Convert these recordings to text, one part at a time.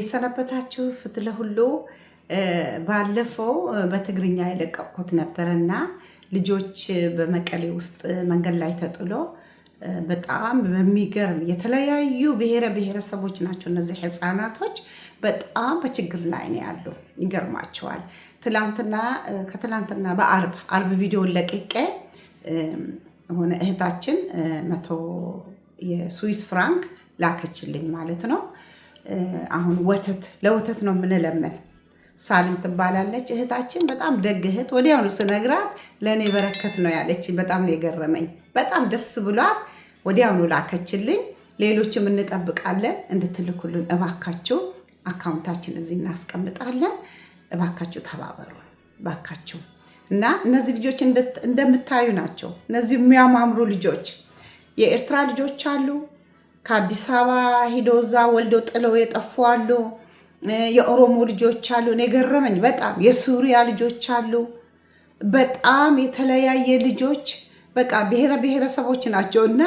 እንዴት ሰነበታችሁ? ፍትለ ሁሉ ባለፈው በትግርኛ የለቀቁት ነበርና ልጆች በመቀሌ ውስጥ መንገድ ላይ ተጥሎ በጣም በሚገርም የተለያዩ ብሔረሰቦች ናቸው እነዚህ ህፃናቶች በጣም በችግር ላይ ነው ያሉ። ይገርማቸዋል። ከትላንትና በአርብ ቪዲዮ ለቅቄ ሆነ እህታችን 100 የስዊስ ፍራንክ ላከችልኝ ማለት ነው። አሁን ለወተት ነው የምንለምን። ሳልም ትባላለች እህታችን፣ በጣም ደግ እህት። ወዲያውኑ ስነግራት ለእኔ በረከት ነው ያለችኝ። በጣም ነው የገረመኝ። በጣም ደስ ብሏት ወዲያውኑ ላከችልኝ። ሌሎችም እንጠብቃለን እንድትልኩልን እባካችሁ። አካውንታችን እዚህ እናስቀምጣለን። እባካችሁ ተባበሩን እባካችሁ። እና እነዚህ ልጆች እንደምታዩ ናቸው። እነዚህ የሚያማምሩ ልጆች የኤርትራ ልጆች አሉ። ከአዲስ አበባ ሄደው እዛ ወልደው ጥለው የጠፉ አሉ። የኦሮሞ ልጆች አሉ። እኔ ገረመኝ በጣም። የሱሪያ ልጆች አሉ። በጣም የተለያየ ልጆች በቃ ብሔረሰቦች ናቸው እና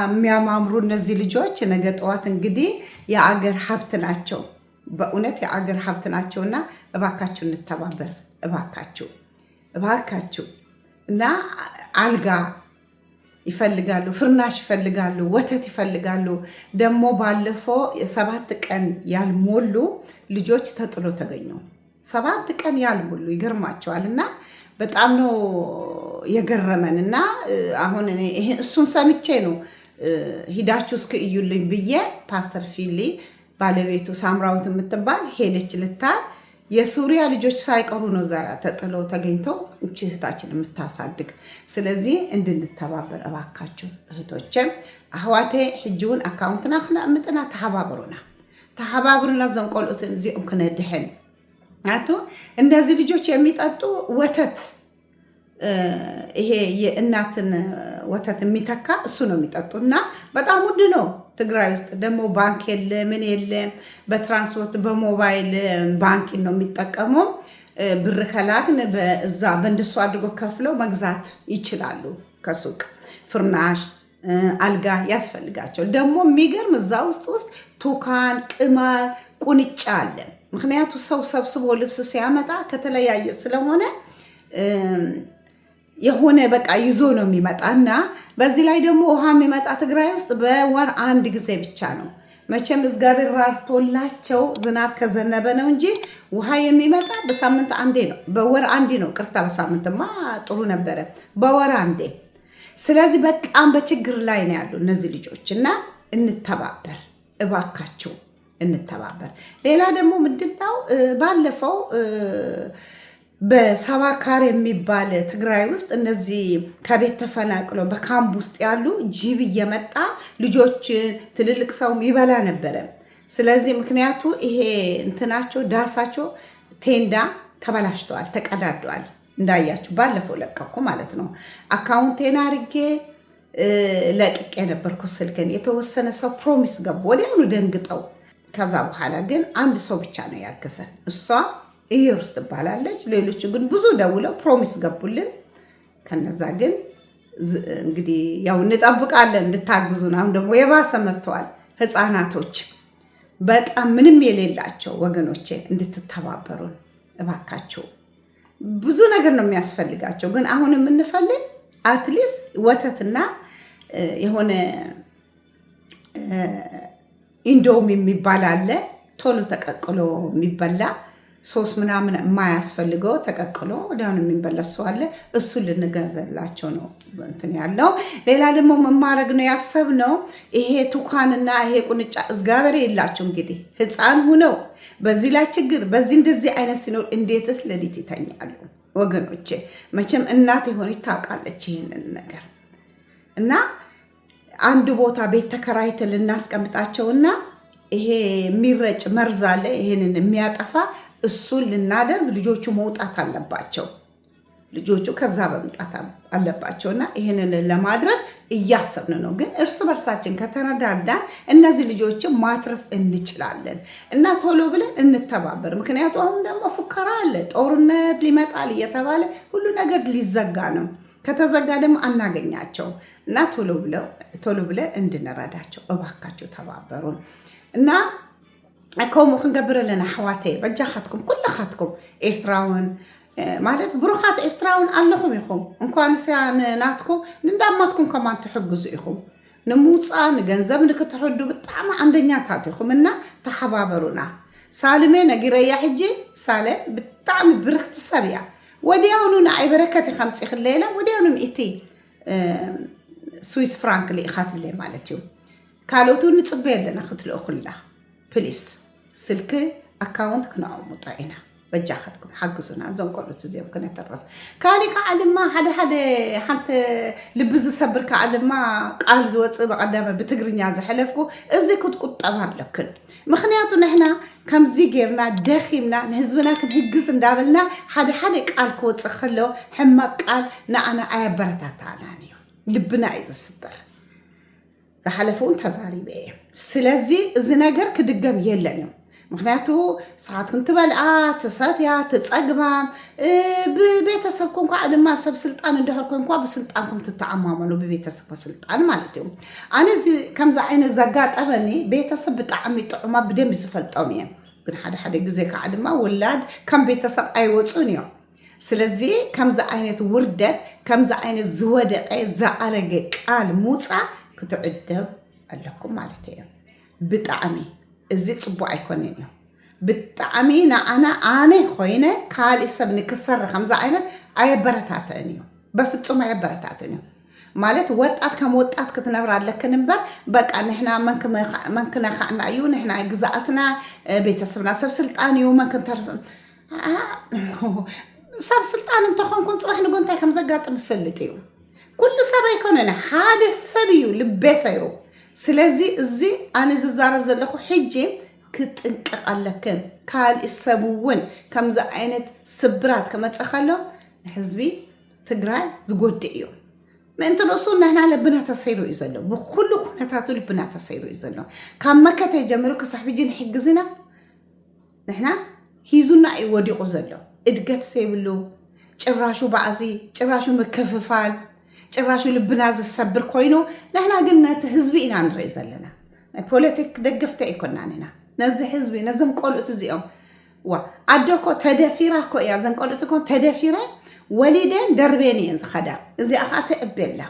የሚያማምሩ እነዚህ ልጆች ነገ ጠዋት እንግዲህ የአገር ሀብት ናቸው። በእውነት የአገር ሀብት ናቸውና እባካችሁ እንተባበር እባካችሁ። እና አልጋ ይፈልጋሉ፣ ፍርናሽ ይፈልጋሉ፣ ወተት ይፈልጋሉ። ደግሞ ባለፈው 7 ቀን ያልሞሉ ልጆች ተጥሎ ተገኙ። 7 ቀን ያልሞሉ ይገርማቸዋል። እና በጣም ነው የገረመን። እና አሁን እሱን ሰምቼ ነው ሂዳችሁ እስኪ እዩልኝ ብዬ ፓስተር ፊሊ ባለቤቱ ሳምራዊት የምትባል ሄደች ልታል። የሱሪያ ልጆች ሳይቀሩ ነው እዛ ተጥለው ተገኝተው እህታችን የምታሳድግ። ስለዚህ እንድንተባበር እባካችሁ እህቶቼም አህዋቴ ሕጂውን አካውንትና ክነእምጥና ተሓባብሩና ዘንቆልኡትን እዚኦም ክነድሕን አቶ እንደዚህ ልጆች የሚጠጡ ወተት ይሄ የእናትን ወተት የሚተካ እሱ ነው የሚጠጡና በጣም ውድ ነው። ትግራይ ውስጥ ደግሞ ባንክ የለ ምን የለ። በትራንስፖርት በሞባይል ባንክ ነው የሚጠቀሙ። ብር ከላክን በዛ በእንደሱ አድርጎ ከፍለው መግዛት ይችላሉ። ከሱቅ ፍርናሽ አልጋ ያስፈልጋቸው። ደግሞ የሚገርም እዛ ውስጥ ቱካን ቅማል ቁንጫ አለ። ምክንያቱ ሰው ሰብስቦ ልብስ ሲያመጣ ከተለያየ ስለሆነ የሆነ በቃ ይዞ ነው የሚመጣ እና በዚህ ላይ ደግሞ ውሃ የሚመጣ ትግራይ ውስጥ በወር 1 ጊዜ ብቻ ነው። መቼም እግዚአብሔር ራርቶላቸው ዝናብ ከዘነበ ነው እንጂ ውሃ የሚመጣ በሳምንት አንዴ ነው። በወር አንዴ ነው። ቅርታ በሳምንትማ ጥሩ ነበረ። በወር አንዴ። ስለዚህ በጣም በችግር ላይ ነው ያሉ እነዚህ ልጆች እና እንተባበር እባካቸው እንተባበር። ሌላ ደግሞ ምንድነው ባለፈው በሳባካር የሚባል ትግራይ ውስጥ እነዚህ ከቤት ተፈናቅለው በካምፕ ውስጥ ያሉ ጅብ እየመጣ ልጆች ትልልቅ ሰውም ይበላ ነበረ። ስለዚህ ምክንያቱ ይሄ እንትናቸው ዳሳቸው ቴንዳ ተበላሽተዋል፣ ተቀዳደዋል። እንዳያችሁ ባለፈው ለቀኩ ማለት ነው። አካውንቴን አርጌ ለቅቄ ነበርኩ ስልክን። የተወሰነ ሰው ፕሮሚስ ገቡ፣ ወዲያውኑ ደንግጠው። ከዛ በኋላ ግን አንድ ሰው ብቻ ነው ያገዘን። እሷ ኢየሩስ ትባላለች። ሌሎቹ ግን ብዙ ደውለው ፕሮሚስ ገቡልን። ከነዛ ግን እንግዲህ ያው እንጠብቃለን እንድታግዙን። አሁን ደግሞ የባሰ መጥተዋል ህፃናቶች በጣም ምንም የሌላቸው ወገኖቼ እንድትተባበሩን እባካችሁ። ብዙ ነገር ነው የሚያስፈልጋቸው። ግን አሁን የምንፈልግ አትሊስት ወተትና የሆነ ኢንዶም የሚባል አለ ቶሎ ተቀቅሎ የሚበላ ሶስ ምናምን የማያስፈልገው ተቀቅሎ ወዲያውኑ የሚበላ ሰው አለ። እሱ ልንገዛላቸው ነው እንትን ያለው። ሌላ ደግሞ መማረግ ነው ያሰብነው። ይሄ ቱካንና ይሄ ቁንጫ እግዚአብሔር የላቸው እንግዲህ ህፃን ሁነው በዚህ ላይ ችግር በዚህ እንደዚህ አይነት ሲኖር እንዴትስ ሌሊት ይተኛሉ ወገኖቼ? መቼም እናት የሆነች ታውቃለች ይሄንን ነገር። እና አንድ ቦታ ቤት ተከራይተን ልናስቀምጣቸውና ይሄ የሚረጭ መርዝ አለ ይሄንን የሚያጠፋ እሱን ልናደርግ ልጆቹ መውጣት አለባቸው። ልጆቹ ከዛ በመምጣት አለባቸውና ይሄንን ለማድረግ እያሰብን ነው። ግን እርስ በርሳችን ከተረዳዳን እነዚህ ልጆችን ማትረፍ እንችላለን እና ቶሎ ብለን እንተባበር። ምክንያቱ አሁን ደግሞ ፉከራ አለ፣ ጦርነት ሊመጣል እየተባለ ሁሉ ነገር ሊዘጋ ነው። ከተዘጋ ደግሞ አናገኛቸው እና ቶሎ ብለን እንድንረዳቸው እባካችሁ ተባበሩን። እና كومو خنقبر لنا حواتي بجاختكم كلخاتكم إرتراون ማለት ብሩኻት ኤርትራውን ኣለኹም ኢኹም እንኳን ሲያን ናትኩም ንዳማትኩም ከማን ትሕግዙ ኢኹም ንሙፃ ንገንዘብ ንክትሕዱ ብጣዕሚ አንደኛታት ኢኹም እና ተሓባበሩና ሳልሜ ነጊረያ ሕጂ ሳለ ብጣዕሚ ብርክት ሰብያ ወዲያውኑ ናይ በረከት ከምጽ ይኽለላ ወዲያውኑ እቲ ስዊስ ፍራንክ ሊኢኻትለ ማለት እዩ ካልኦቱ ንጽበየለና ክትልእኹላ ፕሊስ ስልክ አካውንት ክነአሙጣ ኢና بجاختكم حقزنا زون قلت زيهم كنا ترف كاني كعلم ما حتى لبز صبر كعلم ما قال زوص بقدامه بتجرنيا زحلفكو ازي كنت قطبها لكن مخنياتو نحنا كم زي غيرنا داخلنا نحزبنا كنهجس ندابلنا حدا قال كوص خلو حمق قال انا ايبرتات علاني لبنا اذا صبر زحلفون تزاري بيه سلازي زي ነገር كدغم يلنيو ምክንያቱ ሰዓት ክንትበልዓ ተሳትያ ተጸግባ በቤተሰብኩም ድማ ሰብ ስልጣን እንደሆንኩም እንኳን በስልጣንኩም ተተዓማመኑ በቤተሰብ ስልጣን ማለት ነው አነዚ ከምዛ አይነት ዘጋጠበኒ ቤተሰብ በጣም ይጥዑማ በደም ይስፈልጣው ነው ግን ሓደ ግዜ ድማ ወላድ ከም ቤተሰብ አይወጹን ነው ስለዚህ ከምዛ አይነት ውርደት ከምዛ አይነት ዝወደቀ ዘአረገ ቃል ሙጻ ክትዕደብ አለኩም ማለት ነው በጣም እዚ ጽቡቅ አይኮነን ነው ብጣዕሚና አነ ኮይነ ካሊ ሰብ ንክሰር ከምዛ አይነት አይበረታተን ነው በፍጹም አይበረታተን ነው ማለት ወጣት ከመወጣት ክትነብር አለከን እንበር በቃ ነህና መንከና ካና እዩ ነህና ግዛአትና ቤተሰብና ሰብ ስልጣን እዩ መንከን ተርፍ ሰብ ስልጣን እንተኾንኩም ጽባሕ ንጎንታይ ከም ዘጋጥም ፈልጥ እዩ ኩሉ ሰብ አይኮነን ሓደ ሰብ እዩ ልቤሰይሩ ስለዚህ እዚ አነ ዝዛረብ ዘለኹ ሕጂ ክትንቀቅ ኣለከን ካል ይሰቡውን ከምዛ አይነት ስብራት ከመጸኸሎ ህዝቢ ትግራይ ዝጎድእ እዩ ምንት ነሱ ነህና ለብና ተሰይሩ ይዘሎ በኩሉ ኩነታቱ ለብና ተሰይሩ ይዘሎ ካብ መከተ ጀምሩ ከሳሕብጂ ንሕግዝና ነህና ሂዙና ይወዲቁ ዘሎ እድገት ሰይብሉ ጭራሹ ባዕዚ ጭራሹ መከፈፋል ጭራሹ ልብና ዝሰብር ኮይኑ ነህና ግን ነቲ ህዝቢ ኢና ንርኢ ዘለና ፖለቲክ ደገፍተ ይኮናንና ነዚ ህዝቢ ነዘም ቆልኡት እዚኦም ዋ አዶኮ ተደፊራ ኮ ያ ዘንቆልኡት ኮ ተደፊራ ወሊደን ደርቤን ዝኸዳ እዚ አኻተ እበላ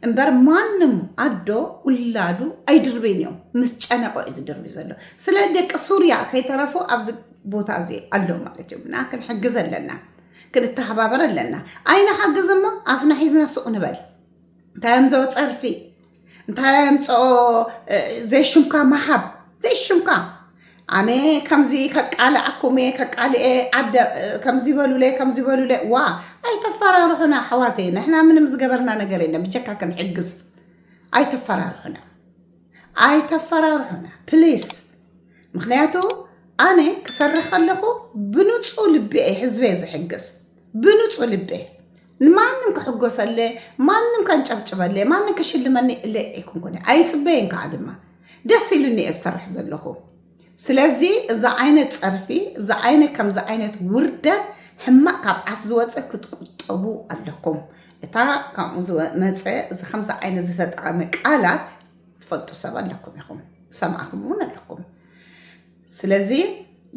እንበር ማንም አዶ ውላዱ አይድርቤን እዮም ምስ ጨነቆ እዚ ድርቢ ዘሎ ስለ ደቂ ሱርያ ከይተረፉ ኣብዚ ቦታ እዚ አሎ ማለት እዩ ናክን ሕግዝ ኣለና كنتحبابر لنا أين حق زما عفنا حيزنا سوق نبل تايم زو تصرفي تايم زي شمكا محب زي شمكا أنا كم زي كقالة أكومي كقالة عد كم زي بلو لي وا أي تفرار روحنا حواتينا إحنا من مزجبرنا نجرينا بتشكا كن حجز أي تفرار روحنا بليس مخنياتو أنا كسرخ لكو بنوصو لبي حزبي زحجز بنوصو لبي ማንም ከሕጎሰለ ማንም ከንጨብጨበለ ማንም ከሽልመኒ ለይኩን ኮነ አይጽበይን ካድማ ደስ ይሉኒ እሰርሕ ዘለኹ ስለዚህ እዛ አይነት ጸርፊ እዛ አይነት ከምዛ አይነት ውርደት ሕማቅ ካብ ዓፍ ዝወፀ ክትቁጠቡ ኣለኩም እታ ከምኡ መፀ እዚ ከምዛ አይነት ዝተጠቐመ ቃላት ትፈልጡ ሰብ ኣለኩም ኢኹም ሰማዕኩም እውን ኣለኩም ስለዚህ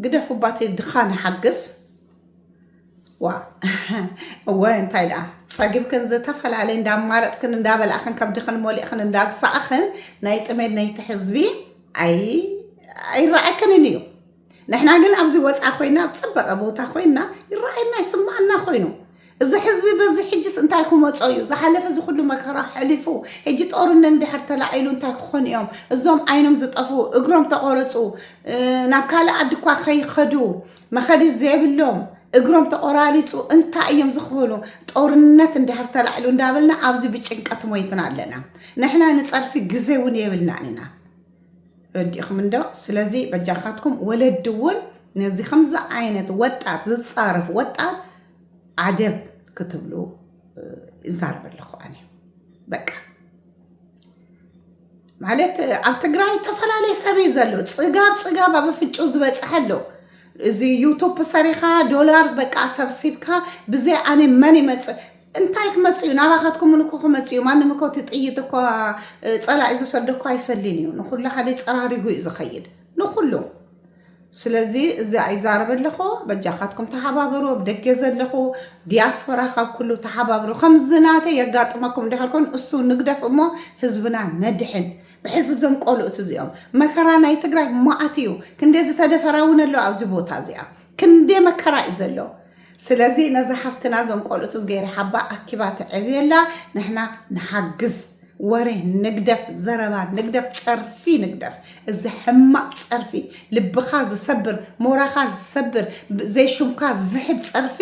ግደፉባት ድኻን ሓግስ وين تايلا صاحب كن زتفعل على ندام مارت كن نداب الأخن كبد خن مولي خن نداق ساخن نايت أمد نايت حزبي أي رأي كننيو نحن عقل أبزي واتس أخوينا بسبب أبو تأخوينا الرأينا يسمعنا أخوينو إذا حزبي بزي حجس انتايكم واتسعيو إذا حلف إذا خلو مكرا حلفو هجي تقورن اندحر تلاعيلو انتايكو خون يوم الزوم عينهم زتقفو اقرام تقورتو نابكالا عدكوا خي خدو ما خدي الزيب اللوم እግሮም ተቆራሊጹ እንታይ እዮም ዝኽብሉ ጦርነት እንድሕር ተላዕሉ እንዳበልና ኣብዚ ብጭንቀት ሞይትና ኣለና ንሕና ንጸርፊ ግዜ እውን የብልናና ረዲኹም እንዶ ስለዚ በጃኻትኩም ወለድውን ነዚ ከምዛ ዓይነት ወጣት ዝጻረፍ ወጣት ዓደብ ክትብሉ ይዛርበለኹ ኣነ በቃ ማለት ኣብ ትግራይ ተፈላለየ ሰብ እዩ ዘሎ ጽጋብ ኣብ ፍጩ ዝበጽሐሎ زي يوتيوب صريخة دولار بقى سبسيبكا بزي أنا ماني مت انتايك متيو ناباخاتكم منكو متيو ما نمكو تطيتكو صلا إذا صدقوا يفلينيو نقول لها لي صراريغو إذا خيد نقول له ስለዚህ እዚ ኣይዛረብ ኣለኹ በጃኻትኩም ተሓባበሩ ብደገ ዘለኹ ዲያስፖራ ካብ ኩሉ ተሓባበሩ ከምዝናተ የጋጥመኩም እንዳልኩን እሱ ንግደፍ እሞ ህዝብና ነድሕን ብሕልፍ ዞም ቆልኡት እዚኦም መከራ ናይ ትግራይ ማዓት እዩ ክንደይ ዝተደፈራውን ኣሎ ኣብዚ ቦታ እዚኣ ክንደይ መከራ እዩ ዘሎ ስለዚ ነዛ ሓፍትና ዞም ቆልኡት ዝገይረ ሓባ ኣኪባ ትዕብየላ ንሕና ንሓግዝ ወሬ ንግደፍ ዘረባ ንግደፍ ፀርፊ ንግደፍ እዚ ሕማቅ ፀርፊ ልብኻ ዝሰብር ሞራኻ ዝሰብር ዘይሹምካ ዝሕብ ፀርፊ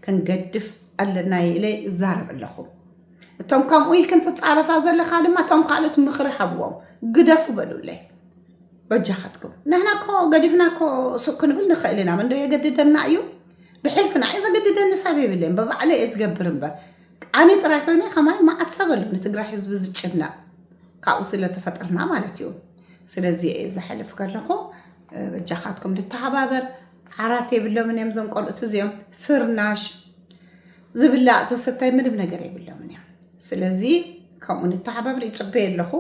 ክንገድፍ ኣለና ኢለ ይዛረብ ኣለኹ እቶም ከምኡ ኢልክን ትፃረፋ ዘለኻ ድማ እቶም ካልኦት ምኽሪ ሃብዎም ግደፉ በሉለይ በጃኻትኩም ንሕና ኮ ገዲፍና ኮ ሱቅ ክንብል ንኽእል ኢና መንዶ የገድደና እዩ ብሕልፍና እዩ ዘገድደኒ ሰብ የብለን በባዕለይ እየ ዝገብር እምበር ኣነ ጥራይ ኮይነ ከማይ ማዓት ሰብ ኣሎ ንትግራይ ህዝቢ ዝጭናቕ ካብኡ ስለተፈጠርና ማለት እዩ ስለዚ እየ ዝሓልፍ ከለኹ በጃኻትኩም ልተሓባበር ዓራት የብሎምን እዮም ዞም ቆልኡት እዚኦም ፍርናሽ ዝብላዕ ዘሰታይ ምንም ነገር የብሎምን እዮም ስለዚ ከምኡ ንተሓባበር ይፅበየ ኣለኹ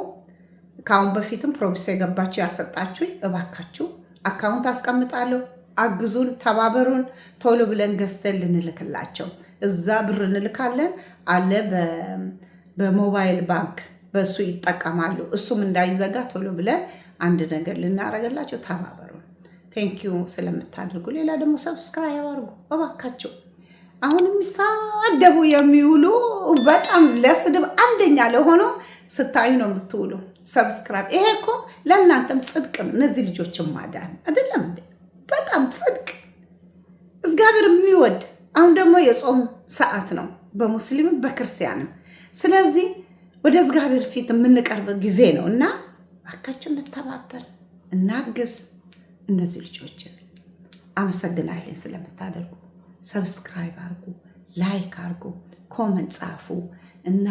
ካሁን በፊትም ፕሮሚስ የገባችሁ ያልሰጣችሁኝ እባካችሁ አካውንት አስቀምጣለሁ አግዙን ተባበሩን ቶሎ ብለን ገዝተን ልንልክላቸው እዛ ብር እንልካለን አለ በሞባይል ባንክ በሱ ይጠቀማሉ እሱም እንዳይዘጋ ቶሎ ብለን አንድ ነገር ልናረጋላችሁ ተባበሩን ቴንክ ዩ ስለምታደርጉ ሌላ ደግሞ ሰብስክራይብ አድርጉ እባካችሁ አሁን የሚሳደቡ የሚውሉ በጣም ለስድብ አንደኛ ለሆነ ስታዩ ነው የምትውሉ ሰብስክራይብ ይሄ እኮ ለእናንተም ጽድቅ ነው እነዚህ ልጆችን ማዳን አይደለም እንዴ በጣም ጽድቅ እግዚአብሔር የሚወድ አሁን ደግሞ የጾም ሰዓት ነው በሙስሊም በክርስቲያንም ስለዚህ ወደ እግዚአብሔር ፊት የምንቀርብ ጊዜ ነውና አካችሁ እንተባበር እናግዝ እነዚህ ልጆችን አመሰግናለሁ ስለምታደርጉ ሰብስክራይብ አድርጉ ላይክ አድርጉ ኮሜንት ጻፉ እና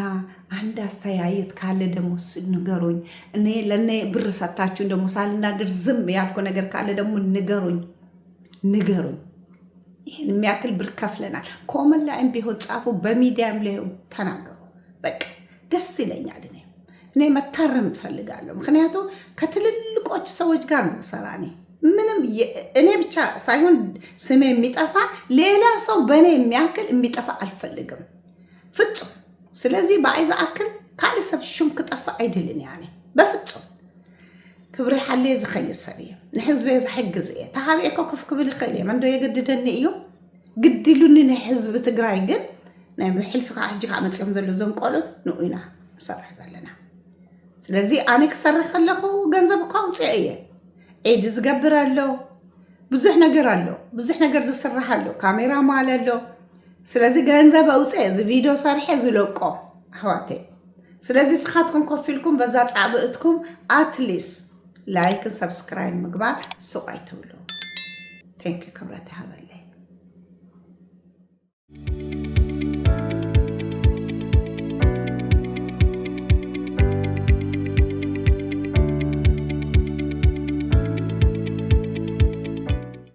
አንድ አስተያየት ካለ ደግሞ ንገሩኝ እኔ ለኔ ብር ሰጣችሁ ደግሞ ሳልናገር ዝም ያልኩ ነገር ካለ ደግሞ ንገሩኝ ይሄን የሚያክል ብር ከፍለናል ኮሜንት ላይም ቢሆን ጻፉ በሚዲያም ላይ ተናገሩ በቃ ደስ ይለኛል እኔ መታረም እፈልጋለሁ ምክንያቱም ከትልልቆች ሰዎች ጋር ነው ሰራኔ ምንም እኔ ብቻ ሳይሆን ስሜ የሚጠፋ ሌላ ሰው በእኔ የሚያክል የሚጠፋ አልፈልግም ፍጹም ስለዚህ በአይዛ አክል ካለ ሰብ ሹም ከጠፋ አይደልን ያኔ በፍጹም ክብሪ ሓልየ ዝኸይድ ሰብ እየ ንሕዝበይ ዝሕግዝ እየ ተሃቢአኮ ከፍ ክብል ይኽእል እየ መንዶ የገድደኒ እዩ ግድሉኒ ንሕዝቢ ትግራይ ግን ናይ ብሕልፊ ከዓ ሕጂ ከዓ መፅኦም ዘሎ ዞም ቆልኡት ንኡ ኢና ንሰርሕ ዘለና ስለዚ ኣነ ክሰርሕ ከለኹ ገንዘብ እኳ ውፅአ እየ ኤድ ዝገብር ኣሎ ብዙሕ ነገር ዝስራሕ ኣሎ ካሜራ ማል ኣሎ ስለዚ ገንዘብ ኣውፅአ እዚ ቪድዮ ሰርሐ ዝለቆ ኣሕዋተይ ስለዚ ስኻትኩም ኮፍ ኢልኩም በዛ ፃብእትኩም ኣትሊስት ላይክ ሰብስክራይብ ምግባር ሱቕ ኣይትብሉ ቴንክ ዩ ክብረት ይሃበለይ